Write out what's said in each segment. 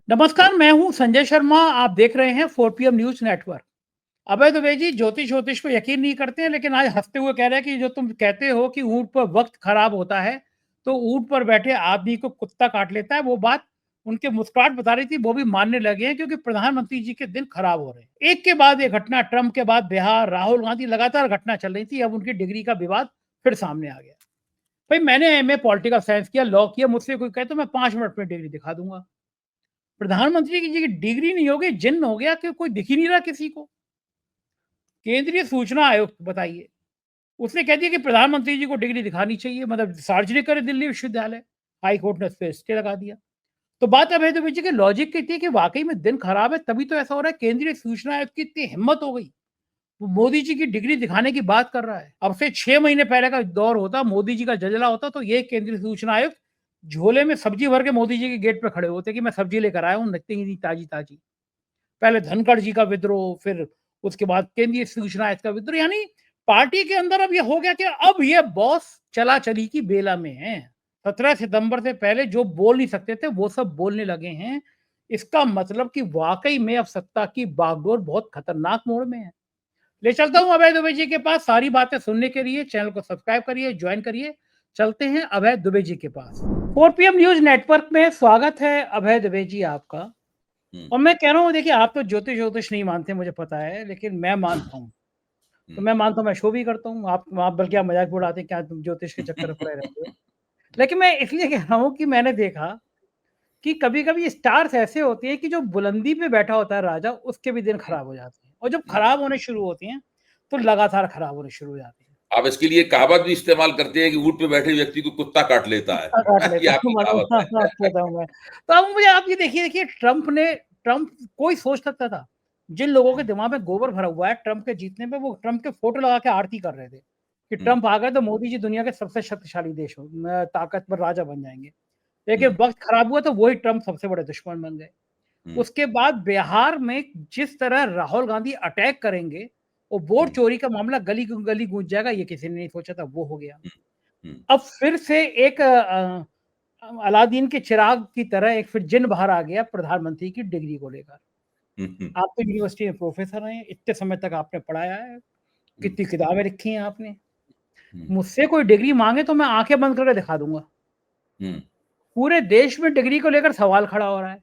नमस्कार, मैं हूँ संजय शर्मा। आप देख रहे हैं 4 पीएम न्यूज़ नेटवर्क। अभय दुबे जी ज्योतिष पे यकीन नहीं करते हैं, लेकिन आज हँसते हुए कह रहे हैं कि जो तुम कहते हो कि ऊँट पर वक़्त खराब होता है, तो ऊँट पर बैठे आदमी को कुत्ता काट लेता है। वो बात उनकी मुस्कुराहट बता रही थी, वो भी मानने लगे हैं क्योंकि प्रधानमंत्री जी के दिन खराब हो रहे हैं। एक के बाद एक घटना, ट्रंप के बाद बिहार, राहुल गांधी, लगातार घटना चल रही थी। अब उनकी डिग्री का विवाद फिर सामने आ गया। भाई मैंने एमए पॉलिटिकल साइंस किया, लॉ किया, मुझसे कोई कहे तो मैं 5 मिनट में डिग्री दिखा दूँगा। प्रधानमंत्री की जी डिग्री नहीं होगी, जिन्न हो गया कि कोई दिख ही नहीं रहा किसी को। केंद्रीय सूचना आयुक्त बताइए, उसने कह दिया कि प्रधानमंत्री जी को डिग्री दिखानी चाहिए, मतलब सार्वजनिक करे दिल्ली विश्वविद्यालय। हाई कोर्ट ने उस पे स्टे लगा दिया। तो बात अब है तो जी के लॉजिक की थी कि वाकई में दिन खराब है, तभी तो ऐसा हो रहा है। केंद्रीय सूचना आयुक्त की इतनी हिम्मत हो गई, वो मोदी जी की डिग्री दिखाने की बात कर रहा है। अब से 6 महीने पहले का दौर होता, मोदी जी का जजला होता, तो ये केंद्रीय सूचना आयुक्त झोले में सब्जी भर के मोदी जी के गेट पे खड़े होते कि मैं सब्जी लेकर आया हूँ, इतनी ताजी-ताजी। पहले धनखड़ जी का विद्रोह, फिर उसके बाद केंद्रीय सूचना आयोग का विद्रोह। यानी पार्टी के अंदर अब ये हो गया कि अब ये बॉस चला चली की बेला में है। 17 सितंबर से पहले जो बोल नहीं सकते थे वो सब बोलने लगे हैं। इसका मतलब कि वाकई में अब सत्ता की बागडोर बहुत खतरनाक मोड़ में है। ले चलता हूँ अभय दुबे जी के पास। सारी बातें सुनने के लिए चैनल को सब्सक्राइब करिए, ज्वाइन करिए। चलते हैं अभय दुबे जी के पास। 4 पीएम न्यूज नेटवर्क में स्वागत है अभय दुबे जी आपका। और मैं कह रहा हूँ, देखिए आप तो ज्योतिष नहीं मानते मुझे पता है, लेकिन मैं मानता हूँ। तो मैं मानता हूँ, मैं शो भी करता हूँ। आप बल्कि आप मजाक भी उड़ाते हैं, क्या तुम ज्योतिष के चक्कर में पड़े रहते हो। लेकिन मैं इसलिए कह रहा हूँ कि मैंने देखा कि कभी-कभी स्टार्स ऐसे होते हैं कि जो बुलंदी पे बैठा होता है राजा, उसके भी दिन खराब हो जाते हैं। और जब खराब होने शुरू होते हैं, तो लगातार खराब होने शुरू हो जाते हैं। आप इसके लिए कहावत भी इस्तेमाल करते हैं कि ऊँट पे बैठे व्यक्ति को कुत्ता काट लेता है। कुत्ता काट ये लेता है, आपकी मतलब कहावत हाँ, है। हाँ, कहता हूँ मैं। तो अब मुझे आप ये देखिए ट्रंप कोई सोच सकता था? जिन लोगों के दिमाग में गोबर भरा हुआ है ट्रंप के जीतने पे, वो ट्रंप के फोटो लगा के आरती कर रहे थे कि हुँ, ट्रंप आ गए तो मोदी जी दुनिया के सबसे शक्तिशाली देश हो, ताकतवर राजा बन जाएँगे। हुँ, लेकिन वक़्त खराब हुआ तो वही ट्रंप सबसे बड़े दुश्मन बन गए। हुँ, उसके बाद बिहार में जिस तरह राहुल गांधी अटैक करेंगे और वोट हुँ, चोरी का मामला गली गूंज जाएगा, ये किसी ने नहीं सोचा था, वो हो गया। हुँ, हुँ, अब फिर से एक अलादीन के चिराग की तरह एक फिर जिन्न बाहर आ गया प्रधानमंत्री की डिग्री को लेकर। हुँ, हुँ, आप तो यूनिवर्सिटी में प्रोफेसर हैं, इतने समय तक आपने पढ़ाया है, हुँ, कितनी किताबें लिखी हैं आपने। हुँ, मुझसे कोई डिग्री माँगे तो मैं आँखें बंद करके दिखा दूँगा। हुँ, पूरे देश में डिग्री को लेकर सवाल खड़ा हो रहा है।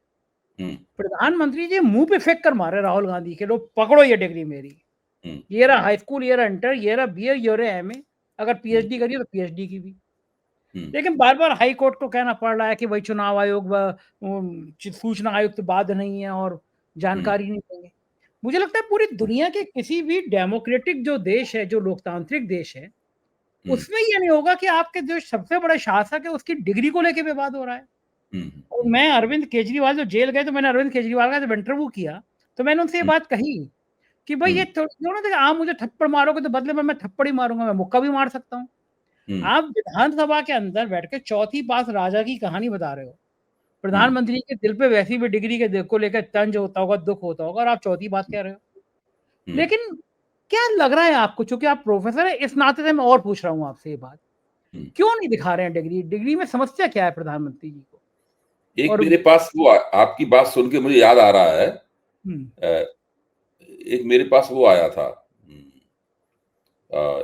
हुँ, प्रधानमंत्री जी मुँह पे फेंक कर मारे राहुल गांधी के, लो पकड़ो ये डिग्री मेरी। हुँ, ये रहा हाई स्कूल, ये रहा इंटर, ये रहा बीए, ये रहा एमए। अगर हुँ, पीएचडी करी है तो पीएचडी की भी। हुँ, लेकिन बार-बार हाई कोर्ट को कहना पड़ रहा है कि वही चुनाव आयोग व सूचना आयुक्त बाद नहीं है और हुँ, जानकारी नहीं देंगे। मुझे लगता है पूरी दुनिया के किसी भी डेमोक्रेटिक जो देश है, जो लोकतांत्रिक देश है, हुँ, उसमें ये नहीं होगा कि आपके जो सबसे बड़े शासक है, उसकी डिग्री को लेके विवाद हो रहा है। हुँ, और हुँ, मैं अरविंद केजरीवाल जब जेल गए, तो मैंने अरविंद केजरीवाल का जब इंटरव्यू किया, तो मैंने उनसे ये हुँ, बात कही कि भई हुँ, ये थोड़ा ना, आप मुझे थप्पड़ मारोगे तो बदले में मैं थप्पड़ ही मारूँगा, मैं मुक्का भी मार सकता हूँ। हुँ, आप विधानसभा के अंदर बैठ के चौथी पास राजा की कहानी बता रहे हो। हुँ, प्रधानमंत्री के दिल पे वैसी भी डिग्री के को लेकर तंज होता होगा, दुःख होता होगा, और आप चौथी बात कह रहे हो। हुँ, लेकिन क्या लग रहा है आपको, चूँकि आप प्रोफ़ेसर हैं, इस नाते से मैं और पूछ रहा हूँ आपसे ये बात, हुँ। क्यों नहीं दिखा रहे हैं डिग्री? डिग्री में समस्या क्या है प्रधानमंत्री जी को? एक और मेरे पास वो आपकी बात सुन के मुझे याद आ रहा है हुँ, एक मेरे पास वो आया था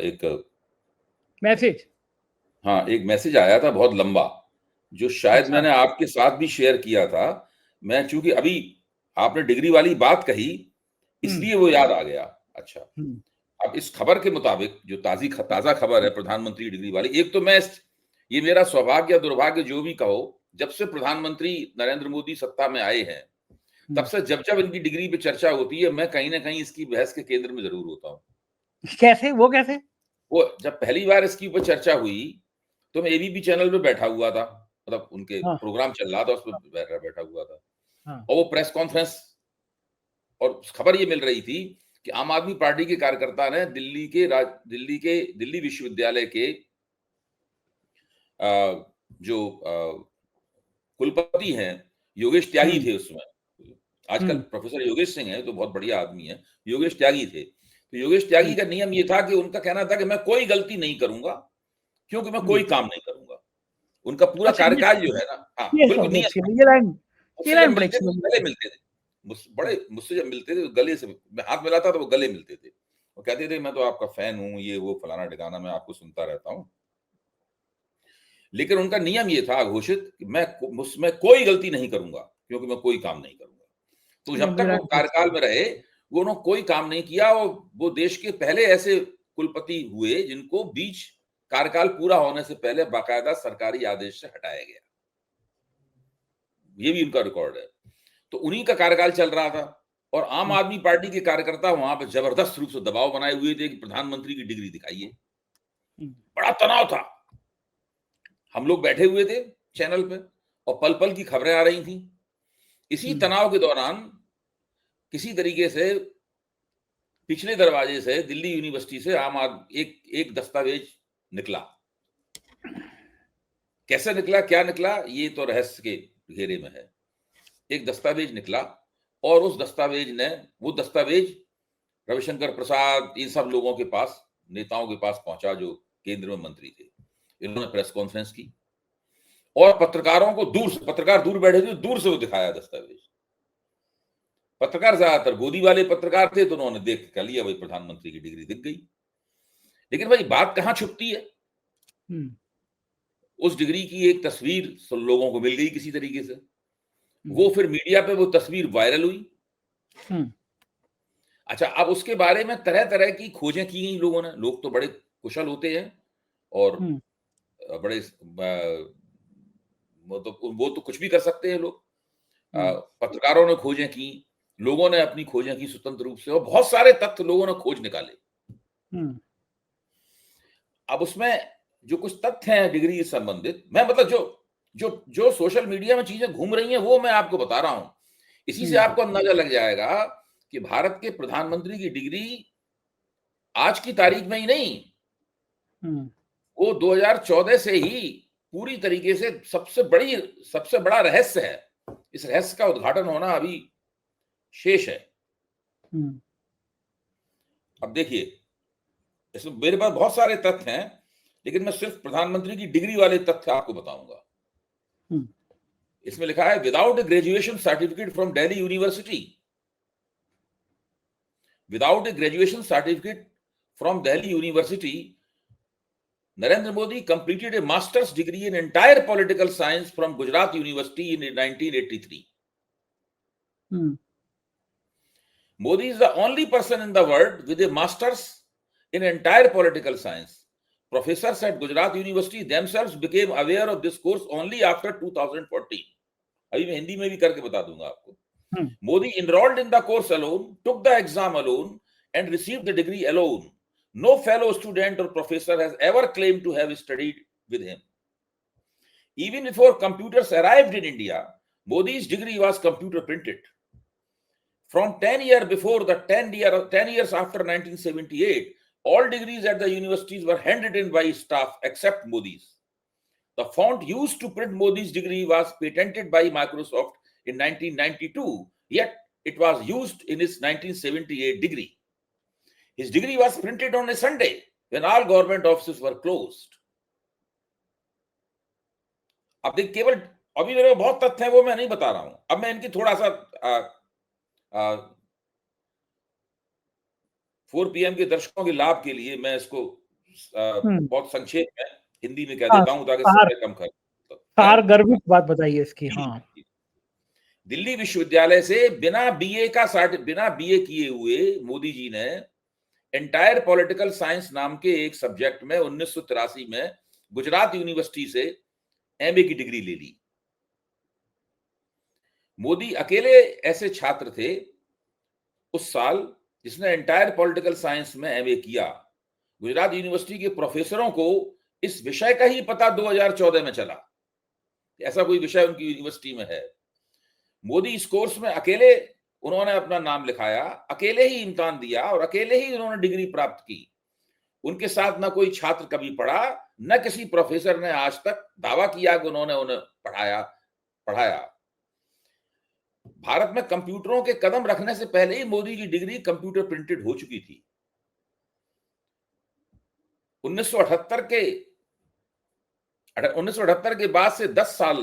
एक मैसेज। हाँ, एक मैसेज आया था बहुत लंबा, जो शायद अच्छा। मैंने आपके साथ भी शेयर किया था। मैं चूँकि अभी आपने डिग्री वाली बात कही, हुँ, इसलिए वो याद आ गया। अच्छा, हुँ, अब इस खबर के मुताबिक जो ताज़ा खबर है प्रधानमंत्री की डिग्री वाली, एक तो मैं इस ये मेरा सौभाग्य या दुर्भाग्य जो भी कहो, जब से प्रधानमंत्री नरेंद्र मोदी सत्ता में आए हैं, तब हुँ। से जब-जब इनकी डिग्री पे चर्चा होती है, मैं कहीं न कहीं इसकी बहस के केंद्र में ज़रूर होता हूँ। कैसे? वो कैसे? वो जब पहली बार इसकी ऊपर चर्चा हुई, तो मैं एबीपी चैनल पे बैठा हुआ था, मतलब उनके हाँ, प्रोग्राम चल रहा था, उसपे हाँ, बैठा हुआ था हाँ। और वो प्रेस कॉन्फ्रेंस और खबर ये मिल रही थी कि आम आदमी पार्टी के कार्यकर्ता ने दिल्ली विश्वविद्यालय के जो कुलपति हैं, योगेश त्यागी हुँ, थे उसमें। हुँ, आजकल प्रोफ़ेसर योगेश सिंह हैं, तो बहुत बढ़िया आदमी हैं, योगेश त्यागी थे। तो योगेश त्यागी हुँ, का नियम ये था कि उनका कहना था कि मैं कोई गलती नहीं करूँगा, क्योंकि मैं हुँ। कोई काम नहीं करूँगा। उनका पूरा अच्छा, कार्यकाल जो है ना हाँ, ये बिल्कुल बहुत नियम अच्छी था। है ये लाइन। मुझसे जब मिलते थे तो गले मिलते थे, मुझसे जब मिलते थे तो गले से मैं हाथ मिलाता तो वो गले मिलते थे, वो कहते थे मैं तो आपका फैन हूँ, ये वो फलाना ठिकाना, मैं आपको सुनता रहता हूँ। लेकिन उनका नियम ये था घोषित कि मैं मुझमें कोई गलती नहीं करूंगा, क्योंकि मैं कोई काम नहीं करूंगा। तो जब तक वो कार्यकाल में रहे, वो उन्होंने कोई काम नहीं किया, और वो देश के पहले ऐसे कुलपति हुए जिनको बीच कार्यकाल पूरा होने से पहले बाकायदा सरकारी आदेश से हटाया गया। ये भी उनका रिकॉर्ड है। तो उन्हीं का कार्यकाल चल रहा था, और आम आदमी पार्टी के कार्यकर्ता वहां पर जबरदस्त रूप से दबाव बनाए हुए थे कि प्रधानमंत्री की डिग्री दिखाइए। बड़ा तनाव था। हम लोग बैठे हुए थे चैनल पे और पल पल की खबरें आ रही थी। इसी तनाव के दौरान किसी तरीके से पिछले दरवाजे से दिल्ली यूनिवर्सिटी से एक दस्तावेज निकला। कैसे निकला, क्या निकला, ये तो रहस्य के घेरे में है। एक दस्तावेज निकला, और उस दस्तावेज ने वो दस्तावेज रविशंकर प्रसाद, इन सब लोगों के पास, नेताओं के पास पहुंचा जो केंद्र में मंत्री थे। इन्होंने प्रेस कॉन्फ्रेंस की और पत्रकारों को पत्रकार दूर बैठे थे, दूर से वो दिखाया दस्तावेज। पत्रकार ज्यादातर गोदी वाले पत्रकार थे, तो उन्होंने देख के कह लिया भाई प्रधानमंत्री की डिग्री दिख गई। लेकिन भाई बात कहां छुपती है, उस डिग्री की एक तस्वीर लोगों को मिल गई किसी तरीके से, वो फिर मीडिया पे वो तस्वीर वायरल हुई। अच्छा, अब उसके बारे में तरह तरह की खोजें की गई लोगों ने। लोग तो बड़े कुशल होते हैं और बड़े वो तो कुछ भी कर सकते हैं लोग। पत्रकारों ने खोजें की, लोगों ने अपनी खोजें की स्वतंत्र रूप से, और बहुत सारे तथ्य लोगों ने खोज निकाले। अब उसमें जो कुछ तथ्य हैं डिग्री से संबंधित, मैं मतलब जो सोशल मीडिया में चीजें घूम रही हैं वो मैं आपको बता रहा हूं। इसी से आपको अंदाजा लग जाएगा कि भारत के प्रधानमंत्री की डिग्री आज की तारीख में ही नहीं, वो 2014 से ही पूरी तरीके से सबसे बड़ा रहस्य है। इस रहस्य का उद्घाटन होना अभी शेष है। अब देखिए, इसमें मेरे पास बहुत सारे तथ्य हैं, लेकिन मैं सिर्फ प्रधानमंत्री की डिग्री वाले तथ्य आपको बताऊंगा। इसमें लिखा है without A graduation certificate from Delhi university, without a graduation certificate from Delhi University, Narendra Modi completed a master's degree in entire political science from Gujarat University in 1983. Modi is the only person in the world with a master's in entire political science. Professors at Gujarat University themselves became aware of this course only after 2014. अभी मैं हिंदी में भी करके बता दूंगा आपको। Modi enrolled in the course alone, took the exam alone, and received the degree alone. No fellow student or professor has ever claimed to have studied with him. Even before computers arrived in India, Modi's degree was computer printed. From 10 years before, 10 years after 1978, all degrees at the universities were handwritten by staff except Modi's. The font used to print Modi's degree was patented by Microsoft in 1992, yet it was used in his 1978 degree. His degree was printed on a Sunday when all government offices were closed. अब देख, केवल अभी मेरे बहुत तथ्य हैं, वो मैं नहीं बता रहा हूं। अब मैं इनकी थोड़ा सा 4 PM के दर्शकों के लाभ के लिए मैं इसको बहुत संक्षेप में हिंदी में कह देता हूं ताकि समय कम कर। गर्भित बात बताइए इसकी। हाँ, दिल्ली विश्वविद्यालय से बिना बीए किए हुए मोदी जी ने एंटायर पॉलिटिकल साइंस नाम के एक सब्जेक्ट में 1983 में गुजरात यूनिवर्सिटी से एमए की डिग्री ले ली। मोदी अकेले ऐसे छात्र थे उस साल जिसने एंटायर पॉलिटिकल साइंस में एमए किया। गुजरात यूनिवर्सिटी के प्रोफेसरों को इस विषय का ही पता 2014 में चला, ऐसा कोई विषय उनकी यूनिवर्सिटी में है। मोदी इस कोर्स में अकेले उन्होंने अपना नाम लिखाया, अकेले ही इम्तिहान दिया और अकेले ही उन्होंने डिग्री प्राप्त की। उनके साथ न कोई छात्र कभी पढ़ा, न किसी प्रोफेसर ने आज तक दावा किया कि उन्होंने उन्हें पढ़ाया। भारत में कंप्यूटरों के कदम रखने से पहले ही मोदी की डिग्री कंप्यूटर प्रिंटेड हो चुकी थी। 1978 के बाद से 10 साल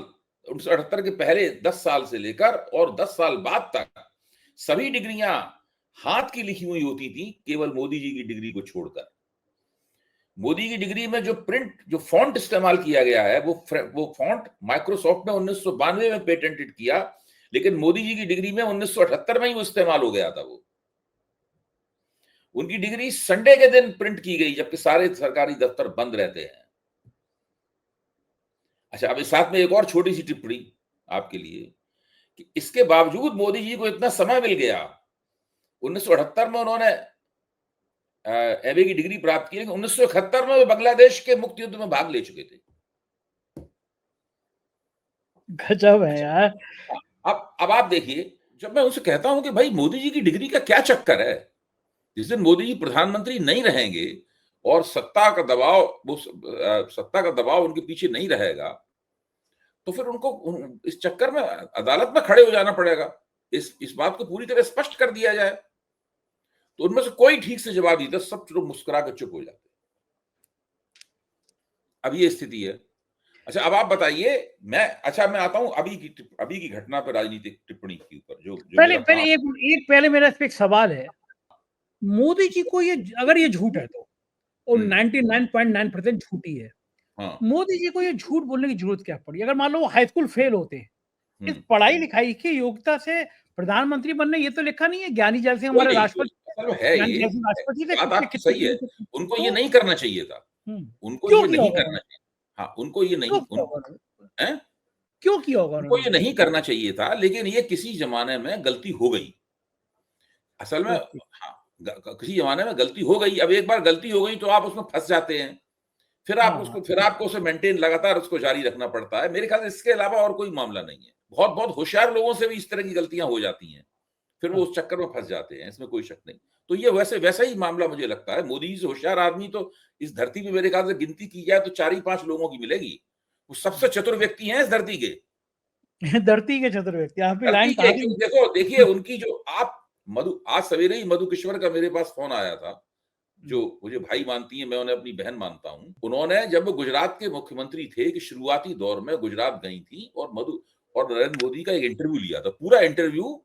1978 के पहले 10 साल से लेकर और 10 साल बाद तक सभी डिग्रियां हाथ की लिखी हुई होती थी, केवल मोदी जी की डिग्री को छोड़कर। मोदी की डिग्री में जो प्रिंट, जो फॉन्ट इस्तेमाल किया गया है, वो फॉन्ट माइक्रोसॉफ्ट ने 1992 में पेटेंटेड किया, लेकिन मोदी जी की डिग्री में 1978 में ही वो इस्तेमाल हो गया था। वो उनकी डिग्री संडे के दिन प्रिंट की गई, जबकि सारे सरकारी दफ्तर बंद रहते हैं। अच्छा, अब इस साथ में एक और छोटी सी टिप्पणी आपके लिए कि इसके बावजूद मोदी जी को इतना समय मिल गया, 1978 में उन्होंने एमए की डिग्री प्राप्त की, लेकिन 1971 में वे बांग्लादेश के मुक्ति युद्ध में भाग ले चुके थे। गजब है यार। अब आप देखिए, जब मैं उनसे कहता हूं कि भाई मोदी जी की डिग्री का क्या चक्कर है, जिस दिन मोदी जी प्रधानमंत्री नहीं रहेंगे और सत्ता का दबाव उनके पीछे नहीं रहेगा, तो फिर उनको इस चक्कर में अदालत में खड़े हो जाना पड़ेगा। इस बात को पूरी तरह स्पष्ट कर दिया जाए। तो उनमें से कोई ठीक से जवाब नहीं था, सब लोग मुस्कुरा कर चुप हो जाते। अब ये स्थिति है। अच्छा, अब आप बताइए, मैं आता हूं अभी की घटना पर, राजनीतिक टिप्पणी के ऊपर, जो पहले मेरा पहले काम। एक पहले मेरा इस पे एक सवाल है। मोदी जी को ये, अगर ये झूठ है तो, और 99.9% झूठी है, हाँ। मोदी जी को ये झूठ बोलने की जरूरत क्या पड़ी? अगर मान लो वो हाई स्कूल फेल होते हैं, इस पढ़ाई लिखाई की योग्यता से प्रधानमंत्री बनने, ये तो लिखा नहीं है ज्ञानी जैसे कोई हमारे नहीं, राष्ट्रपति, असल में है ज्ञानी ये, जैसे राष्ट्रपति थे, बात कितने आपकी कितने सही है। कितने उनको ये तो नहीं करना चाहिए था। उनको क्यों ये किया नहीं होगा करना उन्होंने? चाहिए। हाँ, उनको ये नहीं, क्यों किया होगा उन्होंने? हैं? क्यों किया होगा उनको ये उन्होंने? नहीं करना चाहिए था, लेकिन ये किसी जमाने में गलती हो गई। असल में ओके। हाँ, किसी जमाने में गलती हो गई। अब एक बार गलती हो गई तो आप उसमें फंस जाते हैं। हाँ, फिर आपको उसे मेंटेन, लगातार उसको जारी रखना पड़ता है। मेरे ख्याल से इसके अलावा और कोई मामला नहीं है। बहुत बहुत होशियार लोगों से भी इस तरह की गलतियां हो जाती हैं, फिर वो हाँ, उस चक्कर में फंस जाते हैं, इसमें कोई शक नहीं। तो ये वैसा ही मामला मुझे लगता है। मोदी जी से होशियार आदमी तो इस धरती पे मेरे ख्याल से गिनती की जाए तो 4 ही 5 लोगों की मिलेगी। वो सबसे चतुर व्यक्ति हैं इस धरती के। धरती के चतुर व्यक्ति, आपकी धरती लाइन के, काफी। क्योंकि देखो देखिए उनकी जो आप मधु आज सवेरे ही मधु किश्वर का मेरे पास फोन आया था, जो मुझे भाई मानती है, मैं उन्हें अपनी बहन मानता हूं। उन्होंने, जब वो गुजरात के मुख्यमंत्री थे, कि शुरुआती दौर में गुजरात गई थी और नरेंद्र मोदी का एक इंटरव्यू लिया था। पूरा इंटरव्यू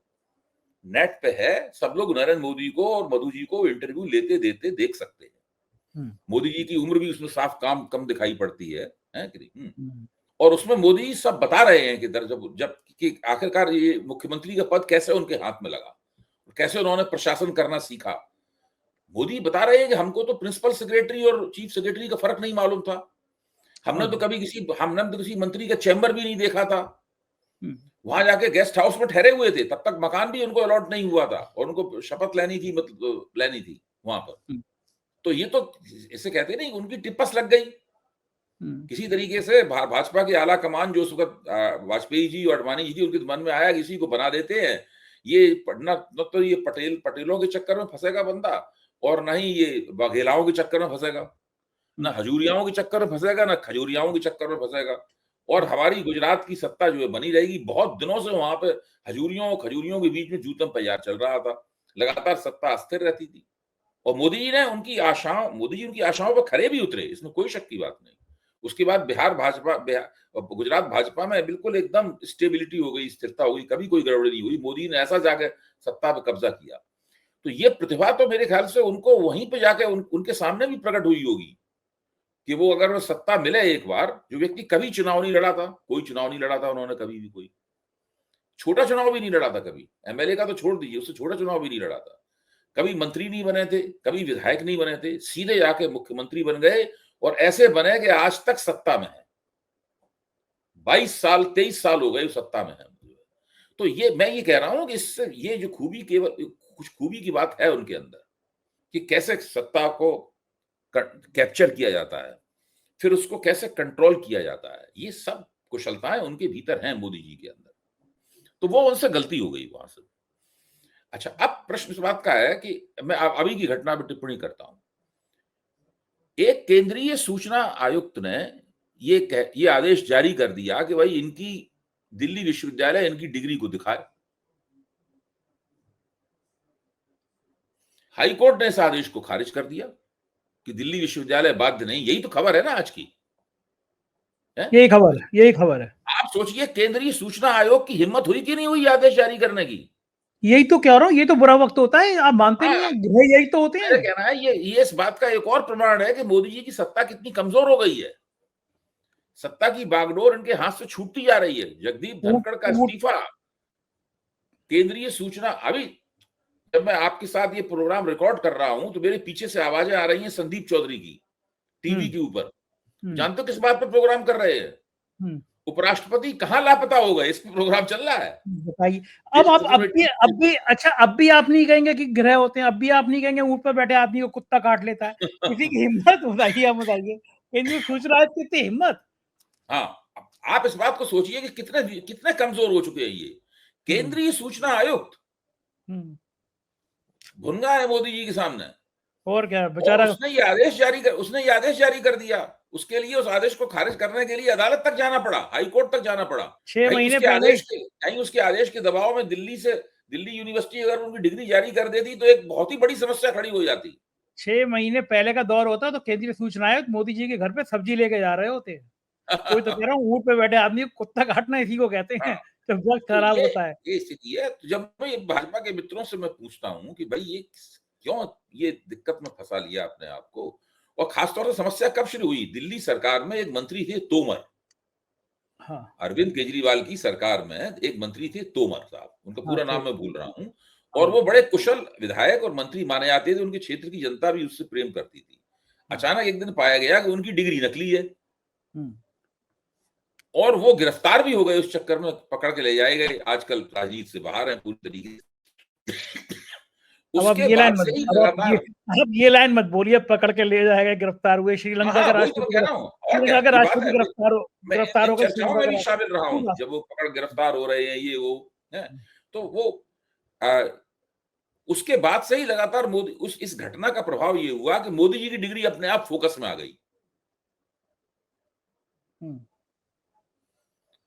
नेट पे है, सब लोग नरेंद्र मोदी को और मधु जी को इंटरव्यू लेते देते देख सकते हैं। मोदी जी की उम्र भी उसमें साफ कम दिखाई पड़ती है कि नहीं? और उसमें मोदी सब बता रहे हैं कि जब कि आखिरकार ये मुख्यमंत्री का पद कैसे उनके हाथ में लगा, कैसे उन्होंने प्रशासन करना सीखा। मोदी बता रहे हैं कि हमको तो प्रिंसिपल सेक्रेटरी और चीफ सेक्रेटरी का फर्क नहीं मालूम था। हमने तो किसी मंत्री का चैम्बर भी नहीं देखा था। वहां जाके गेस्ट हाउस में ठहरे हुए थे, तब तक मकान भी उनको अलॉट नहीं हुआ था, और उनको शपथ लेनी थी, मतलब लेनी थी वहां पर। तो ये तो इसे कहते नहीं, उनकी टिप्पस लग गई किसी तरीके से। भाजपा की आला कमान, जो उस वक्त वाजपेयी जी और अडवाणी जी थी, उनके मन में आया किसी को बना देते हैं। ये पढ़ना न तो ये पटेलों के चक्कर में फंसेगा बंदा, और ना ही ये बघेलाओं के चक्कर में फंसेगा, ना हजूरियाओं के चक्कर में फंसेगा, ना खजूरियाओं के चक्कर में फंसेगा। और हमारी गुजरात की सत्ता जो है बनी रहेगी। बहुत दिनों से वहां पे हजूरियों और खजूरियों के बीच में जूतम तैयार चल रहा था, लगातार सत्ता अस्थिर रहती थी। और मोदी जी उनकी आशाओं पर खरे भी उतरे, इसमें कोई शक की बात नहीं। उसके बाद गुजरात भाजपा में बिल्कुल एकदम स्टेबिलिटी हो गई, स्थिरता हो गई, कभी कोई गड़बड़ी नहीं हुई। मोदी ने ऐसा जाके सत्ता पे कब्जा किया। तो ये प्रतिभा तो मेरे ख्याल से उनको वहीं पे जाके उनके सामने भी प्रकट हुई होगी, कि वो अगर सत्ता मिले एक बार, जो व्यक्ति कभी चुनाव नहीं लड़ा था, कोई चुनाव नहीं लड़ा था उन्होंने, कभी भी कोई छोटा चुनाव भी नहीं लड़ा था, कभी एमएलए का तो छोड़ दीजिए, उससे छोटा चुनाव भी नहीं लड़ा था, कभी मंत्री नहीं बने थे, कभी विधायक नहीं बने थे, सीधे जाके मुख्यमंत्री बन गए, और ऐसे बने कि आज तक सत्ता में है। 23 साल हो गए सत्ता में है। तो ये मैं ये कह रहा हूं कि इससे ये जो खूबी, केवल कुछ खूबी की बात है उनके अंदर, कि कैसे सत्ता को कैप्चर किया जाता है, फिर उसको कैसे कंट्रोल किया जाता है, ये सब कुशलताएं उनके भीतर हैं मोदी जी के अंदर। तो वो उनसे गलती हो गई वहां से। अच्छा, अब प्रश्न इस बात का है कि मैं अभी की घटना पर टिप्पणी करता हूं। एक केंद्रीय सूचना आयुक्त ने ये आदेश जारी कर दिया कि भाई इनकी दिल्ली विश्वविद्यालय इनकी डिग्री को दिखाए। हाई कोर्ट ने इस आदेश को खारिज कर दिया कि दिल्ली विश्वविद्यालय बाध्य नहीं। यही तो खबर है ना आज की। यही खबर है, यही खबर है। आप सोचिए केंद्रीय सूचना आयोग की हिम्मत हुई कि नहीं हुई आदेश जारी करने की। यही तो कह रहा हूँ, ये तो बुरा वक्त होता है, आप मानते नहीं हाँ, है, गृह यही तो होते मेरा हैं। कहना है ये इस बात का एक और प्रमाण है कि मोदी जी की सत्ता कितनी कमजोर हो गई है। सत्ता की बागडोर इनके हाथ से छूटती जा रही है। जगदीप ऊट धनखड़ का ऊट इस्तीफा, केंद्रीय सूचना, अभी जब मैं आपके साथ ये प्रोग्राम रिकॉर्ड कर रहा हूं तो मेरे पीछे से आवाजें आ रही हैं संदीप चौधरी की, टीवी हुँ, के ऊपर। हुँ, जानते हो किस बात पे प्रोग्राम कर रहे हैं? हुँ। उपराष्ट्रपति कहां लापता हो गए, इस पे प्रोग्राम चल रहा है। बताइए, अब देश आप भर में अब भी अच्छा, अब भी आप नहीं कहेंगे कि ग्रह होते हैं, अब भी आप नहीं कहेंगे ऊँट पे बैठे आदमी को कुत्ता काट लेता है। किसी की हिम्मत बताइए, आप बताइए। केंद्रीय सूचना आयोग की इतनी हिम्मत। हाँ, आप इस बात को सोचिए कि कितने कितने कमजोर हो चुके हैं ये। हुँ, केंद्रीय सूचना आयुक्त हुँ। भुनगा है मोदी जी के सामने। और क्या और बेचारा। उसने ये आदेश जारी कर दिया। उसके लिए, उस आदेश को खारिज करने के लिए अदालत तक जाना पड़ा, हाई कोर्ट तक जाना पड़ा। 6 महीने पहले कहीं उसके आदेश के दबाव में दिल्ली यूनिवर्सिटी अगर उनकी डिग्री जारी कर देती तो एक बहुत ही बड़ी समस्या खड़ी हो जाती। 6 महीने पहले का दौर होता तो केंद्रीय सूचना आयोग मोदी जी के घर पे सब्जी लेके जा रहे होते। वही तो कह रहा हूँ, ऊँट पे बैठे आदमी को कुत्ता काटना इसी को कहते हाँ, हैं, जब वक़्त तो खराब होता है। ये स्थिति है। तो जब मैं भाजपा के मित्रों से मैं पूछता हूँ कि भाई ये क्यों ये दिक्कत में फंसा लिया अपने आप को, और खासतौर से समस्या कब शुरू हुई? दिल्ली सरकार में एक मंत्री थे तोमर, हाँ, अरविंद केजरीवाल की सरकार में एक मंत्री थे तोमर साहब, उनका हाँ, पूरा थे। नाम मैं भूल रहा हूँ। और हाँ, वो बड़े कुशल विधायक और मंत्री माने जाते थे, उनके क्षेत्र की जनता भी उससे प्रेम करती थी। हाँ, अचानक एक दिन पाया गया कि उनकी डिग्री नकली है, हुँ। और वो गिरफ्तार भी हो गए उस चक्कर में, पकड़ के ले जाए गए। आजकल राजनीति से बाहर हैं पूरी तरीके से। अब आप उसके ये लाइन बाद मत से ही अब आप ये लगातार। अब ये लाइन मत बोलिए, पकड़ के ले जाएगा, गिरफ्तार हुए, हाँ, श्रीलंका हाँ, के वही तो मैं राष्ट्रपति कह रहा हूँ, और क्या श्रीलंका के ये बात राष्ट्रपति है। मैं गिरफ्तार इन हो गए, चर्चाओं श्रीलंका में के भी शामिल रहा हूँ, राष्ट्रपति। जब वो पकड़ गिरफ्तार हो रहे हैं, ये वो है। तो वो अ, उसके बाद से ही लगातार मोदी, उस इस घटना का प्रभाव ये हुआ कि मोदी जी की डिग्री अपने आप फोकस में आ गई। हुँ,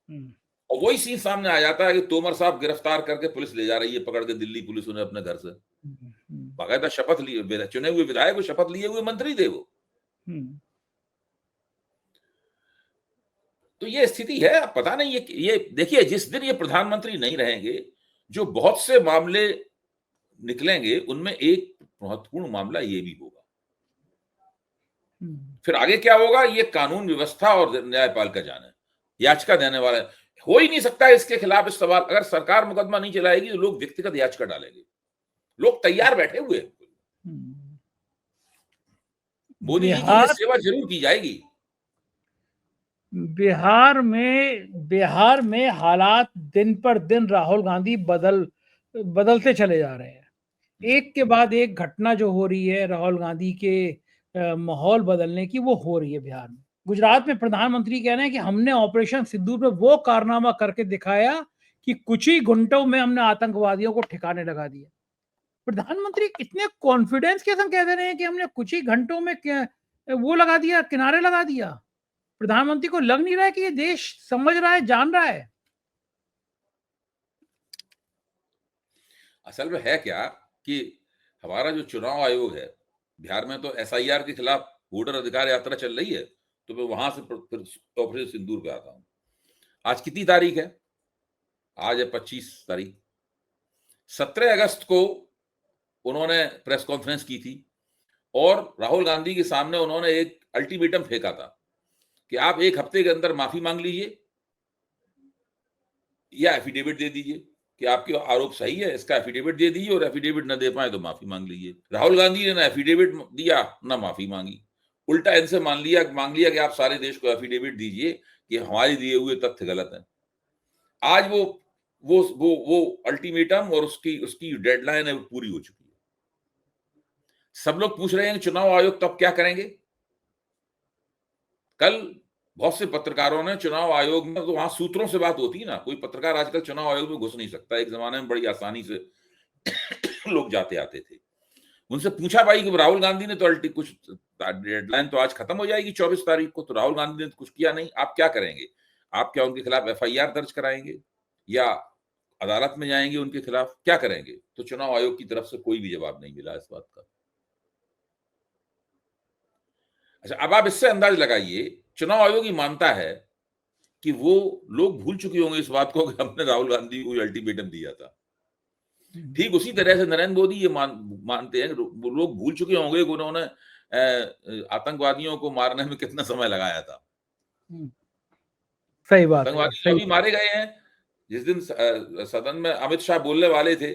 हुँ, और वही सीन सामने आ जाता है कि तोमर साहब गिरफ्तार करके पुलिस ले जा रही है, पकड़ के दिल्ली पुलिस उन्हें अपने घर से। हुँ, हुँ, बाकायदा शपथ लिए, चुने हुए विधायक, वो शपथ लिए हुए मंत्री थे वो। हुँ, तो ये स्थिति है। अब पता नहीं, ये देखिए, जिस दिन ये प्रधानमंत्री नहीं रहेंगे, जो बहुत से मामले निकलेंगे, उनमें एक महत्वपूर्ण मामला ये भी होगा। हुँ। फिर आगे क्या होगा, ये कानून व्यवस्था और न्यायपालिका जाने। याचिका देने वाले, हो ही नहीं सकता इसके खिलाफ इस सवाल, अगर सरकार मुकदमा नहीं चलाएगी तो लोग व्यक्तिगत याचिका डालेंगे। लोग तैयार बैठे हुए हैं। हुँ। मोदी जी की ये बिहार सेवा जरूर की जाएगी। बिहार में हालात दिन पर दिन राहुल गांधी बदलते चले जा रहे हैं। एक के बाद एक घटना जो हो रही है राहुल गांधी के माहौल बदलने की, वो हो रही है बिहार में। गुजरात में प्रधानमंत्री कह रहे हैं कि हमने ऑपरेशन सिंदूर में वो कारनामा करके दिखाया कि कुछ ही घंटों में हमने आतंकवादियों को ठिकाने लगा दिया। प्रधानमंत्री इतने कॉन्फिडेंस के संग कह दे रहे हैं कि हमने कुछ ही घंटों में वो लगा दिया, किनारे लगा दिया। प्रधानमंत्री को लग नहीं रहा है कि ये देश समझ रहा है, जान रहा है। असल में है क्या कि हमारा जो चुनाव आयोग है, बिहार में तो एसआईआर के खिलाफ वोटर अधिकार यात्रा चल रही है। तो मैं वहां से फिर ऑपरेशन सिंदूर पे आता हूँ। आज कितनी तारीख है? आज है 25 तारीख। 17 अगस्त को उन्होंने प्रेस कॉन्फ्रेंस की थी, और राहुल गांधी के सामने उन्होंने एक अल्टीमेटम फेंका था कि आप 1 हफ्ते के अंदर माफी मांग लीजिए या एफिडेविट दे दीजिए कि आपके आरोप सही है, इसका एफिडेविट दे दीजिए, और एफिडेविट न दे पाए तो माफी मांग लीजिए। राहुल गांधी ने ना एफिडेविट दिया ना माफी मांगी। उल्टा इनसे मांग लिया कि आप सारे देश को एफिडेविट दीजिए कि हमारे दिए हुए तथ्य गलत हैं। आज वो अल्टीमेटम और उसकी उसकी डेडलाइन है, वो पूरी हो चुकी है। सब लोग पूछ रहे हैं कि चुनाव आयोग तब क्या करेंगे। कल बहुत से पत्रकारों ने चुनाव आयोग में, तो वहां सूत्रों से बात होती है ना, कोई पत्रकार आजकल चुनाव आयोग में घुस नहीं सकता। एक जमाने में बड़ी आसानी से लोग जाते आते थे। उनसे पूछा भाई कि राहुल गांधी ने तो कुछ डेडलाइन तो आज खत्म हो जाएगी 24 तारीख को, तो राहुल गांधी ने तो कुछ किया नहीं, आप क्या करेंगे? आप क्या उनके खिलाफ एफआईआर दर्ज कराएंगे या अदालत में जाएंगे उनके खिलाफ, क्या करेंगे? तो चुनाव आयोग की तरफ से कोई भी जवाब नहीं मिला इस बात का। अच्छा, अब आप इससे अंदाज लगाइए, चुनाव आयोग ही मानता है कि वो लोग भूल चुके होंगे इस बात को कि हमने राहुल गांधी को अल्टीमेटम दिया था। ठीक उसी तरह से नरेंद्र मोदी ये मानते हैं, वो लोग भूल चुके होंगे कि उन्होंने आतंकवादियों को मारने में कितना समय लगाया था। सही बात है, आतंकवादी तो सही। अभी मारे गए हैं। जिस दिन सदन में अमित शाह बोलने वाले थे,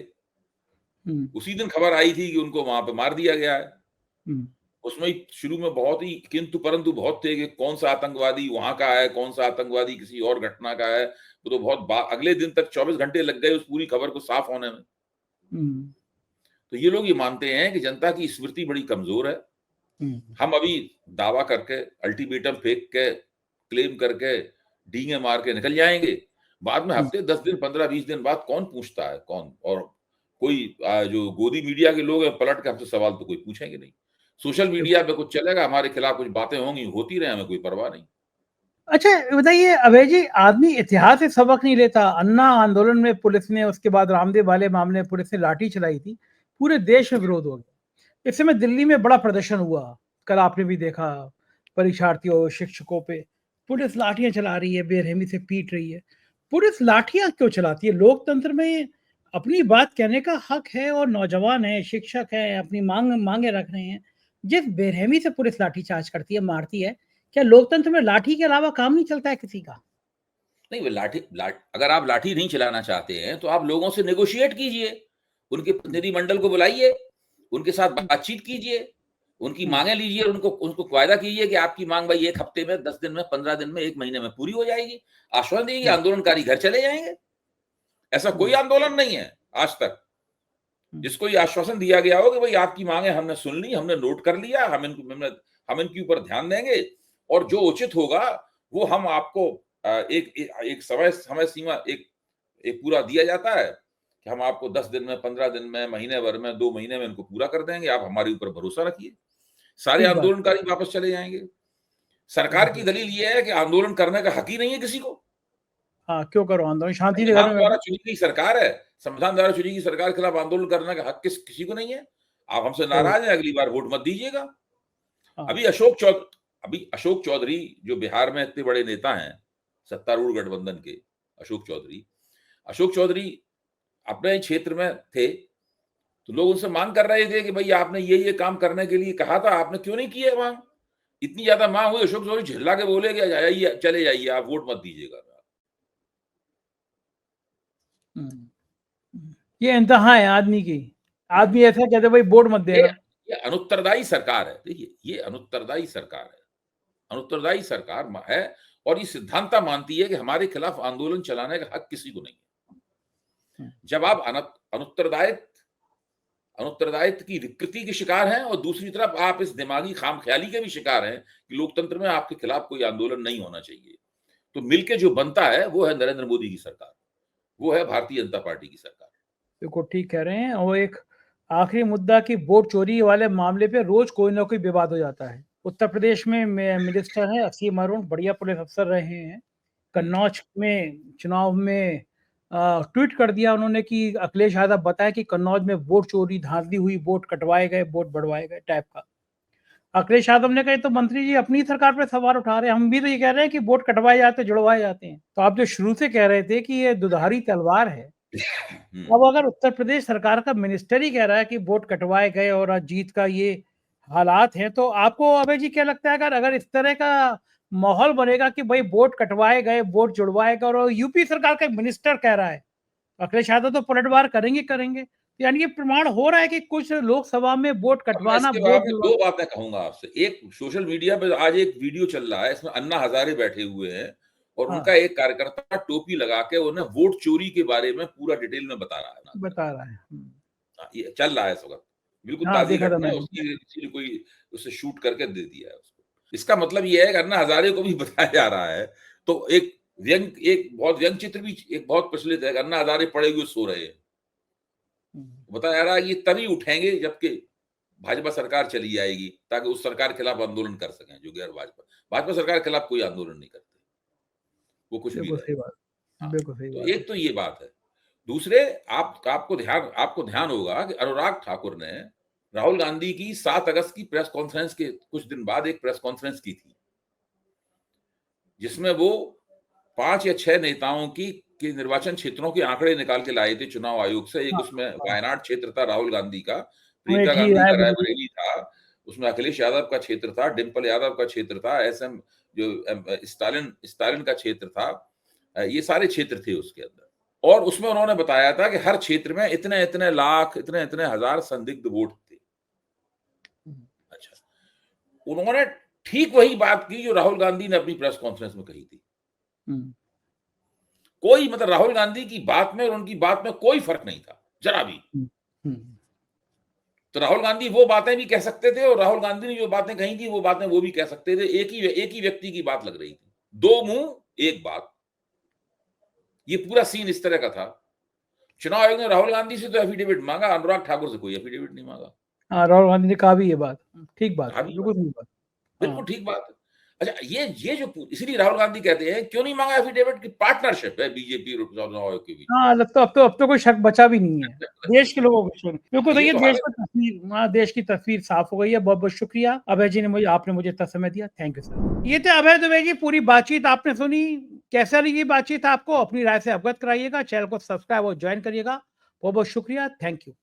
उसी दिन खबर आई थी कि उनको वहां पे मार दिया गया है। उसमें शुरू में बहुत ही किंतु परंतु बहुत थे कि कौन सा आतंकवादी वहां का है, कौन सा आतंकवादी किसी और घटना का है। वो तो बहुत अगले दिन तक 24 घंटे लग गए उस पूरी खबर को साफ होने में। तो ये लोग ये मानते हैं कि जनता की स्मृति बड़ी कमजोर है। हम अभी दावा करके अल्टीमेटम फेंक के क्लेम करके डींगे मार के निकल जाएंगे, बाद में हफ्ते 10 दिन 15-20 दिन बाद कौन पूछता है, कौन? और कोई जो गोदी मीडिया के लोग हैं पलट के हमसे सवाल तो कोई पूछेंगे नहीं। सोशल मीडिया पे कुछ चलेगा, हमारे खिलाफ कुछ बातें होंगी, होती रहे, हमें कोई परवाह नहीं। अच्छा बताइए अभय जी, आदमी इतिहास से सबक नहीं लेता? अन्ना आंदोलन में पुलिस ने, उसके बाद रामदेव वाले मामले में पुलिस ने लाठी चलाई थी, पूरे देश में विरोध हो गया। इस समय दिल्ली में बड़ा प्रदर्शन हुआ, कल आपने भी देखा, परीक्षार्थियों शिक्षकों पे पुलिस लाठियां चला रही है, बेरहमी से पीट रही है। पुलिस लाठियां क्यों चलाती है? लोकतंत्र में अपनी बात कहने का हक है, और नौजवान है, शिक्षक है, अपनी मांगे रख रहे हैं। जिस बेरहमी से पुलिस लाठीचार्ज करती है, मारती है, क्या लोकतंत्र में लाठी के अलावा काम नहीं चलता है किसी का? नहीं, वो अगर आप लाठी नहीं चलाना चाहते हैं तो आप लोगों से नेगोशिएट कीजिए, उनके प्रतिनिधिमंडल को बुलाइए, उनके साथ बातचीत कीजिए, उनकी मांगे लीजिए, उनको उनको वायदा कीजिए कि आपकी मांग भाई 1 हफ्ते में, 10 दिन में, 15 दिन में, 1 महीने में पूरी हो जाएगी। आश्वासन दीजिए, आंदोलनकारी घर चले जाएंगे। ऐसा कोई आंदोलन नहीं है आज तक जिसको ये आश्वासन दिया गया हो कि भाई आपकी मांगे हमने सुन ली, हमने नोट कर लिया, हम इनके ऊपर ध्यान देंगे, और जो उचित होगा वो हम आपको एक समय सीमा एक पूरा दिया जाता है कि हम आपको 10 दिन में, 15 दिन में, महीने भर में, 2 महीने में इनको पूरा कर देंगे, आप हमारे ऊपर भरोसा रखिए। सारे आंदोलनकारी वापस चले जाएंगे। सरकार की दलील ये है कि आंदोलन करने का हक ही नहीं है किसी को। हाँ, क्यों करो आंदोलन, शांति से संविधान करो। द्वारा चुनी गई सरकार है, संविधान द्वारा चुनी गई सरकार के खिलाफ आंदोलन करने का हक किसी को नहीं है। आप हमसे नाराज हैं, अगली बार वोट मत दीजिएगा। अभी अशोक चौधरी जो बिहार में इतने बड़े नेता हैं, सत्तारूढ़ गठबंधन के अशोक चौधरी अपने क्षेत्र में थे, तो लोग उनसे मांग कर रहे थे कि भाई आपने ये काम करने के लिए कहा था, आपने क्यों नहीं किया मांग? इतनी ज्यादा मांग हुई, अशोक चौधरी झिल्ला के बोले कि जाइए, चले जाइए, आप वोट मत दीजिएगा। ये इंतहा है आदमी की। आदमी ऐसा कहते भाई वोट मत देना। ये अनुत्तरदायी सरकार है। देखिए, ये अनुत्तरदायी सरकार है, अनुत्तरदायी सरकार है, और ये सिद्धांता मानती है कि हमारे खिलाफ आंदोलन चलाने का हक किसी को नहीं है। जब आप अनुत्तरदायित्व की विकृति के शिकार हैं, और दूसरी तरफ आप इस दिमागी खामख्याली के भी शिकार हैं कि लोकतंत्र में आपके खिलाफ कोई आंदोलन नहीं होना चाहिए, तो मिलके जो बनता है वो है नरेंद्र मोदी की सरकार, वो है भारतीय जनता पार्टी की सरकार। बिल्कुल ठीक कह रहे हैं। और एक आखिरी मुद्दा कि वोट चोरी वाले मामले पे रोज कोई ना कोई विवाद हो जाता है। उत्तर प्रदेश में मिनिस्टर है असीम अरुण, बढ़िया पुलिस अफसर रहे हैं। कन्नौज में चुनाव में ट्वीट कर दिया उन्होंने कि अखिलेश यादव बताया कि कन्नौज में वोट चोरी, धांधली हुई, वोट कटवाए गए, वोट बढ़वाए गए टाइप का। अखिलेश यादव ने कहा तो मंत्री जी अपनी सरकार पर सवाल उठा रहे हैं, हम भी तो ये कह रहे हैं कि वोट कटवाए जाते, जुड़वाए जाते हैं। तो आप जो शुरू से कह रहे थे कि ये दुधारी तलवार है, अब अगर उत्तर प्रदेश सरकार का मिनिस्टर ही कह रहा है कि वोट कटवाए गए और आज जीत का ये हालात हैं, तो आपको अभय जी क्या लगता है अगर इस तरह का माहौल बनेगा कि भाई वोट कटवाए गए, वोट जुड़वाए गए, और यूपी सरकार का मिनिस्टर कह रहा है, अखिलेश यादव तो पलटवार करेंगे, यानी कि प्रमाण हो रहा है कि कुछ लोकसभा में वोट कटवाना, वोट में 2 बातें कहूंगा आपसे। एक, सोशल मीडिया पे आज एक वीडियो चल रहा है, इसमें अन्ना हजारे बैठे हुए हैं, और उनका एक कार्यकर्ता टोपी लगा के उन्हें वोट चोरी के बारे में पूरा डिटेल में बता रहा है। ये चल रहा है इस वक्त, बिल्कुल ताजी घटना है, उसकी कोई उसे शूट करके दे दिया है उसको। इसका मतलब ये है कि अन्ना हजारे को भी बताया जा रहा है। तो एक बहुत व्यंग चित्र भी एक बहुत प्रचलित है, अन्ना हजारे पड़े हुए सो रहे हैं, बताया जा रहा है कि तभी उठेंगे जबकि भाजपा सरकार चली जाएगी, ताकि उस सरकार के खिलाफ आंदोलन कर सकें जो गैर भाजपा सरकार के खिलाफ कोई आंदोलन नहीं करते, वो कुछ भी रहे। तो एक तो ये बात है। दूसरे, आपको ध्यान होगा कि अनुराग ठाकुर ने राहुल गांधी की 7 अगस्त की प्रेस कॉन्फ्रेंस के कुछ दिन बाद एक प्रेस कॉन्फ्रेंस की थी, जिसमें वो 5 या 6 नेताओं की के निर्वाचन क्षेत्रों के आंकड़े निकाल के लाए थे चुनाव आयोग से। एक हाँ, उसमें हाँ। वायनाड क्षेत्र था राहुल गांधी का, प्रियंका अमेठी, गांधी का रायबरेली। रायबरेली था, उसमें अखिलेश यादव का क्षेत्र था, डिंपल यादव का क्षेत्र था, एसएम जो स्टालिन का क्षेत्र था। ये सारे क्षेत्र थे उसके अंदर, और उसमें उन्होंने बताया था कि हर क्षेत्र में इतने इतने लाख, इतने इतने हजार संदिग्ध वोट थे। अच्छा, उन्होंने ठीक वही बात की जो राहुल गांधी ने अपनी प्रेस कॉन्फ्रेंस में कही थी। कोई मतलब राहुल गांधी की बात में और उनकी बात में कोई फर्क नहीं था, जरा भी। तो राहुल गांधी वो बातें भी कह सकते थे, और राहुल गांधी ने जो बातें कही थी वो बातें वो भी कह सकते थे। एक ही व्यक्ति की बात लग रही थी, दो मुंह एक बात। ये पूरा सीन इस तरह का था। चुनाव आयोग ने राहुल गांधी से तो एफिडेविट मांगा, अनुराग ठाकुर से कोई एफिडेविट नहीं मांगा। हाँ, राहुल गांधी ने कहा भी ये बात, ठीक बात है, कहा भी बिल्कुल ठीक बात। बिल्कुल ठीक बात है। अच्छा, ये जो इसीलिए राहुल गांधी कहते हैं क्यों नहीं मांगा एफिडेविट की पार्टनरशिप है बीजेपी और चुनाव आयोग के बीच। हाँ, लगता अब तो कोई शक बचा भी नहीं है देश के लोगों को शक। बिल्कुल, तो ये ये तो देश हालत की तस्वीर, देश की तस्वीर साफ हो गई है। बहुत बहुत शुक्रिया अभय जी ने आपने मुझे इतना समय दिया। Thank you sir. ये थे अभय दुबे जी। पूरी बातचीत आपने सुनी, कैसा लगी बातचीत आपको? अपनी राय से अवगत कराइएगा, चैनल को सब्सक्राइब और ज्वाइन करिएगा। बहुत बहुत शुक्रिया। Thank you.